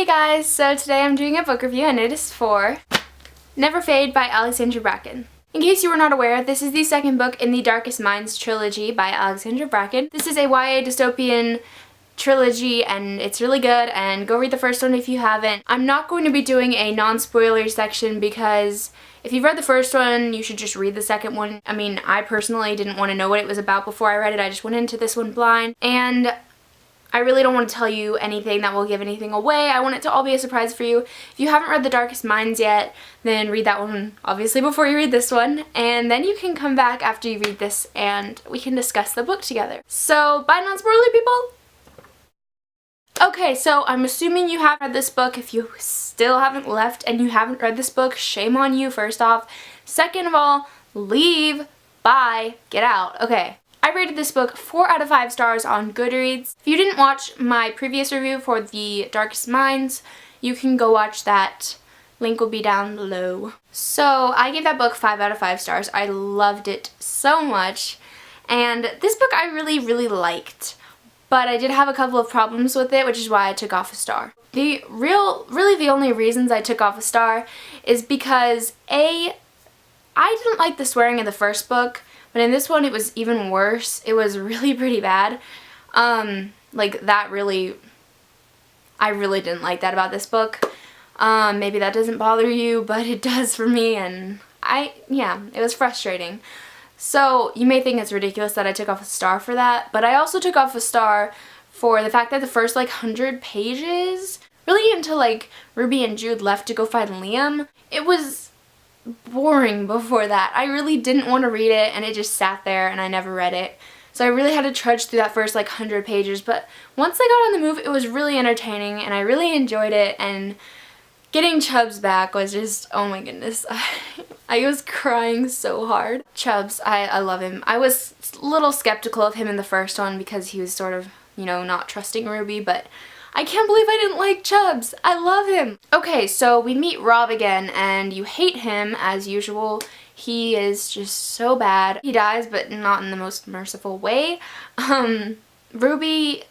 Hey guys, so today I'm doing a book review and it is for Never Fade by Alexandra Bracken. In case you were not aware, this is the second book in the Darkest Minds trilogy by Alexandra Bracken. This is a YA dystopian trilogy and it's really good, and go read the first one if you haven't. I'm not going to be doing a non-spoiler section because if you've read the first one, you should just read the second one. I mean, I personally didn't want to know what it was about before I read it. I just went into this one blind, and I really don't want to tell you anything that will give anything away. I want it to all be a surprise for you. If you haven't read The Darkest Minds yet, then read that one obviously before you read this one, and then you can come back after you read this and we can discuss the book together. So, bye non-spoiler people! Okay, so I'm assuming you have read this book. If you still haven't left and you haven't read this book, shame on you, first off. Second of all, leave, bye, get out. Okay. I rated this book 4 out of 5 stars on Goodreads. If you didn't watch my previous review for The Darkest Minds, you can go watch that. Link will be down below. So I gave that book 5 out of 5 stars. I loved it so much. And this book I really liked. But I did have a couple of problems with it, which is why I took off a star. Really the only reasons I took off a star is because I didn't like the swearing in the first book. But in this one, it was even worse. It was really pretty bad. Like, I really didn't like that about this book. Maybe that doesn't bother you, but it does for me, and yeah, it was frustrating. So, you may think it's ridiculous that I took off a star for that, but I also took off a star for the fact that the first, 100 pages, really until, Ruby and Jude left to go find Liam, it was boring before that. I really didn't want to read it, and it just sat there and I never read it. So I really had to trudge through that first 100 pages, but once I got on the move, it was really entertaining and I really enjoyed it, and getting Chubbs back was just, oh my goodness. I was crying so hard. Chubbs, I love him. I was a little skeptical of him in the first one because he was sort of, not trusting Ruby, but I can't believe I didn't like Chubbs. I love him. Okay, so we meet Rob again, and you hate him as usual. He is just so bad. He dies, but not in the most merciful way. Ruby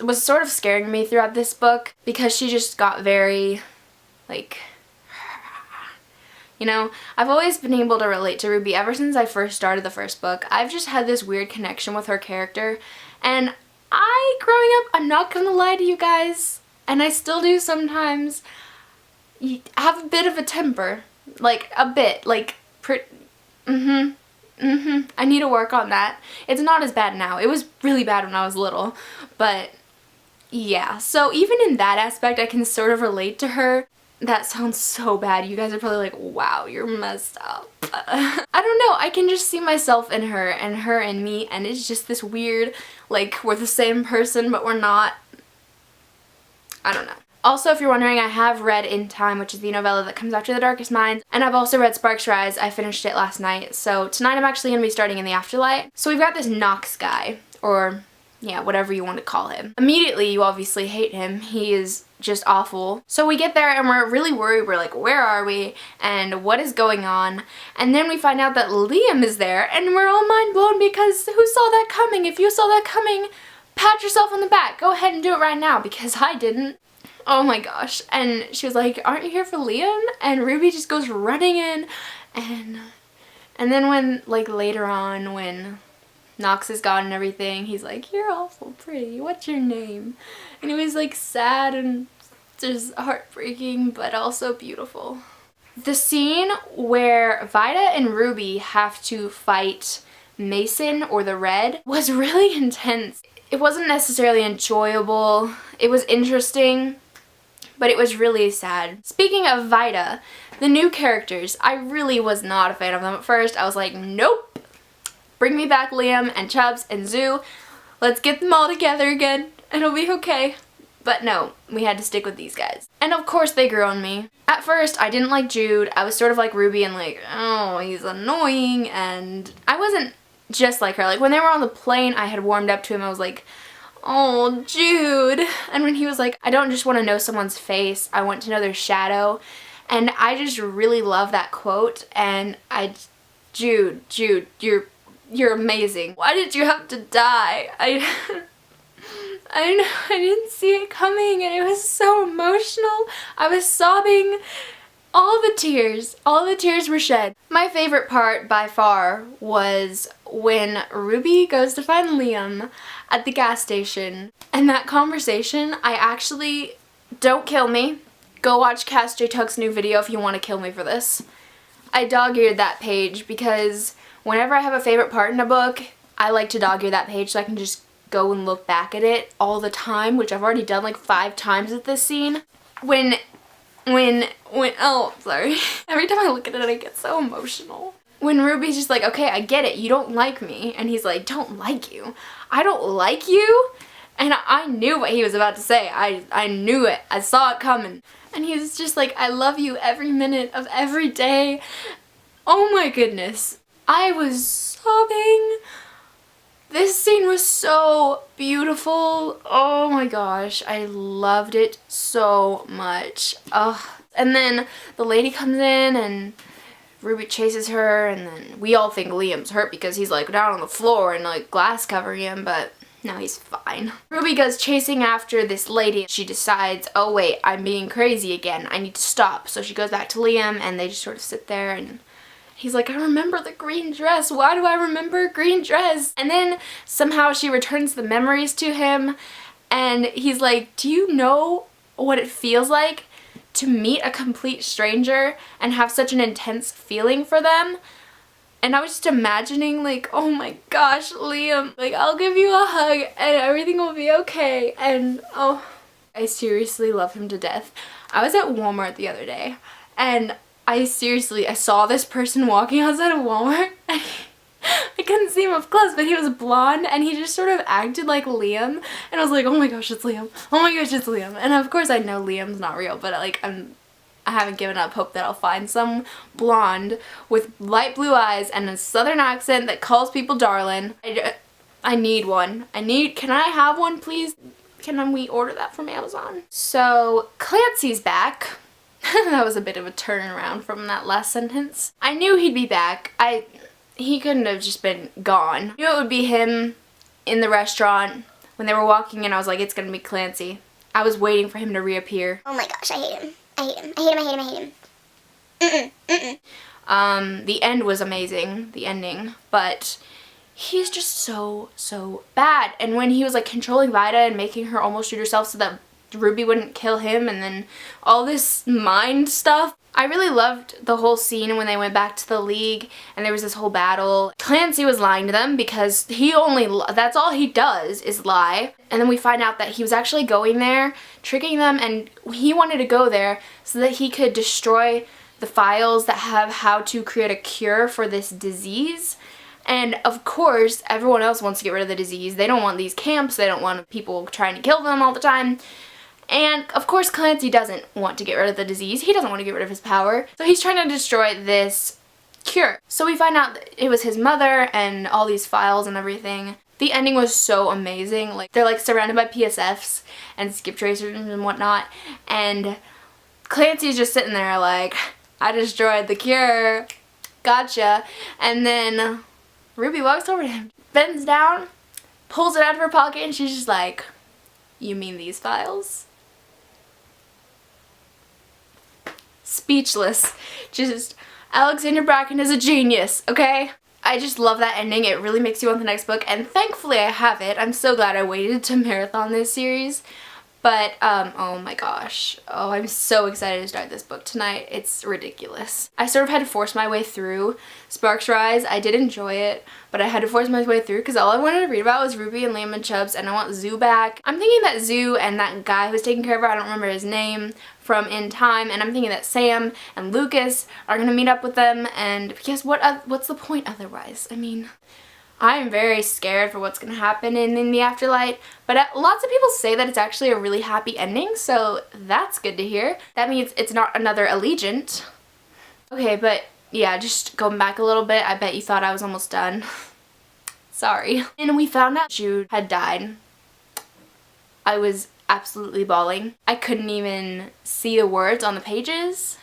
was sort of scaring me throughout this book because she just got very, I've always been able to relate to Ruby ever since I first started the first book. I've just had this weird connection with her character, and growing up, I'm not gonna lie to you guys, and I still do sometimes, have a bit of a temper. A bit. I need to work on that. It's not as bad now. It was really bad when I was little, but yeah. So even in that aspect, I can sort of relate to her. That sounds so bad. You guys are probably like, wow, you're messed up. I don't know. I can just see myself in her and her in me, and it's just this weird, we're the same person, but we're not. I don't know. Also, if you're wondering, I have read In Time, which is the novella that comes after The Darkest Minds, and I've also read Sparks Rise. I finished it last night, so tonight I'm actually going to be starting In the Afterlight. So we've got this Knox guy, or yeah, whatever you want to call him. Immediately, you obviously hate him. He is just awful. So we get there and we're really worried. We're like, where are we? And what is going on? And then we find out that Liam is there, and we're all mind blown because who saw that coming? If you saw that coming, pat yourself on the back. Go ahead and do it right now because I didn't. Oh my gosh. And she was like, aren't you here for Liam? And Ruby just goes running in, and then when, later on, when Knox is gone and everything, he's like, you're awful pretty, what's your name? And he was sad and just heartbreaking, but also beautiful. The scene where Vida and Ruby have to fight Mason, or the Red, was really intense. It wasn't necessarily enjoyable. It was interesting, but it was really sad. Speaking of Vida, the new characters, I really was not a fan of them at first. I was like, nope. Bring me back Liam and Chubbs and Zoo. Let's get them all together again and it'll be okay. But no, we had to stick with these guys. And of course they grew on me. At first, I didn't like Jude. I was sort of like Ruby and oh, he's annoying, and I wasn't just like her. When they were on the plane, I had warmed up to him. I was like, oh, Jude. And when he was like, I don't just want to know someone's face, I want to know their shadow. And I just really love that quote, and Jude, you're amazing. Why did you have to die? I didn't see it coming, and it was so emotional. I was sobbing. All the tears were shed. My favorite part by far was when Ruby goes to find Liam at the gas station. And that conversation, I actually, don't kill me. Go watch Cass J. Tuck's new video if you want to kill me for this. I dog-eared that page because whenever I have a favorite part in a book, I like to dog-ear that page so I can just go and look back at it all the time, which I've already done like 5 times with this scene. Oh, sorry. Every time I look at it, I get so emotional. When Ruby's just like, okay, I get it, you don't like me. And he's like, don't like you? I don't like you? And I knew what he was about to say. I knew it. I saw it coming. And he's just like, I love you every minute of every day. Oh my goodness. I was sobbing. This scene was so beautiful. Oh my gosh, I loved it so much. Ugh. And then the lady comes in and Ruby chases her, and then we all think Liam's hurt because he's like down on the floor and like glass covering him, but no, he's fine. Ruby goes chasing after this lady. She decides, oh wait, I'm being crazy again. I need to stop. So she goes back to Liam and they just sort of sit there, and he's like, I remember the green dress. Why do I remember a green dress? And then somehow she returns the memories to him, and he's like, do you know what it feels like to meet a complete stranger and have such an intense feeling for them? And I was just imagining like, oh my gosh, Liam, like I'll give you a hug and everything will be okay. And oh, I seriously love him to death. I was at Walmart the other day and I saw this person walking outside of Walmart and I couldn't see him up close, but he was blonde and he just sort of acted like Liam, and I was like, oh my gosh, it's Liam. Oh my gosh, it's Liam. And of course I know Liam's not real, but like I haven't given up hope that I'll find some blonde with light blue eyes and a southern accent that calls people darling. I need one. Can I have one, please? Can we order that from Amazon? So Clancy's back. That was a bit of a turnaround from that last sentence. I knew he'd be back. He couldn't have just been gone. I knew it would be him in the restaurant when they were walking in. I was like, it's gonna be Clancy. I was waiting for him to reappear. Oh my gosh, I hate him. I hate him. I hate him. I hate him. I hate him. The end was amazing, the ending, but he's just so bad. And when he was like controlling Vida and making her almost shoot herself so that Ruby wouldn't kill him, and then all this mind stuff. I really loved the whole scene when they went back to the League and there was this whole battle. Clancy was lying to them because that's all he does is lie. And then we find out that he was actually going there, tricking them, and he wanted to go there so that he could destroy the files that have how to create a cure for this disease. And of course, everyone else wants to get rid of the disease. They don't want these camps. They don't want people trying to kill them all the time. And of course Clancy doesn't want to get rid of the disease. He doesn't want to get rid of his power. So he's trying to destroy this cure. So we find out that it was his mother and all these files and everything. The ending was so amazing. Like they're like surrounded by PSFs and skip tracers and whatnot. And Clancy's just sitting there like, I destroyed the cure. Gotcha. And then Ruby walks over to him, bends down, pulls it out of her pocket, and she's just like, you mean these files? Speechless. Just, Alexandra Bracken is a genius, okay? I just love that ending. It really makes you want the next book, and thankfully I have it. I'm so glad I waited to marathon this series. But, oh my gosh. Oh, I'm so excited to start this book tonight. It's ridiculous. I sort of had to force my way through Sparks Rise. I did enjoy it, but I had to force my way through because all I wanted to read about was Ruby and Liam and Chubbs, and I want Zoo back. I'm thinking that Zoo and that guy who was taking care of her, I don't remember his name, from In Time, and I'm thinking that Sam and Lucas are going to meet up with them, and because what's the point otherwise? I mean, I am very scared for what's going to happen in the afterlife, but lots of people say that it's actually a really happy ending, so that's good to hear. That means it's not another Allegiant. Okay, but yeah, just going back a little bit, I bet you thought I was almost done. Sorry. And we found out Jude had died. I was absolutely bawling. I couldn't even see the words on the pages.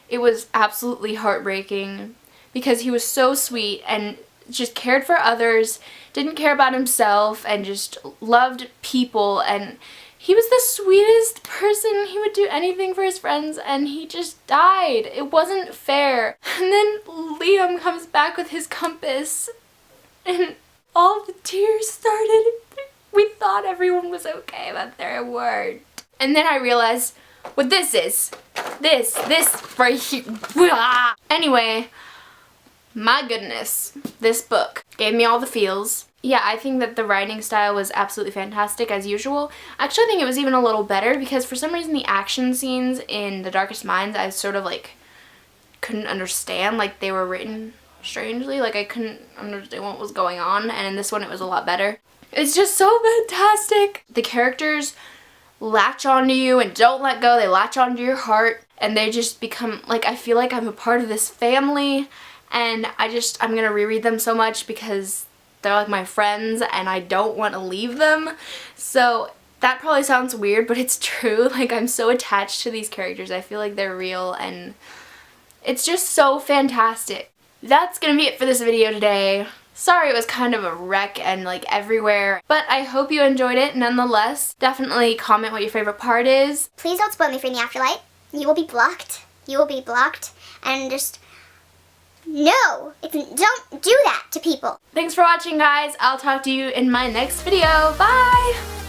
It was absolutely heartbreaking because he was so sweet and just cared for others, didn't care about himself, and just loved people, and he was the sweetest person. He would do anything for his friends, and he just died. It wasn't fair. And then Liam comes back with his compass, and all the tears started. We thought everyone was okay, but they weren't. And then I realized what this is. This right here. Anyway, my goodness, this book gave me all the feels. Yeah, I think that the writing style was absolutely fantastic as usual. I actually think it was even a little better because for some reason the action scenes in The Darkest Minds I sort of like couldn't understand, like they were written strangely, like I couldn't understand what was going on, and in this one it was a lot better. It's just so fantastic. The characters latch onto you and don't let go. They latch onto your heart and they just become, like, I feel like I'm a part of this family, and I'm gonna reread them so much because they're like my friends and I don't want to leave them. So that probably sounds weird, but it's true. Like, I'm so attached to these characters. I feel like they're real and it's just so fantastic. That's gonna be it for this video today. Sorry it was kind of a wreck and like everywhere, but I hope you enjoyed it nonetheless. Definitely comment what your favorite part is. Please don't spoil me for In the Afterlife. You will be blocked. You will be blocked. And just, no, don't do that to people. Thanks for watching, guys. I'll talk to you in my next video. Bye!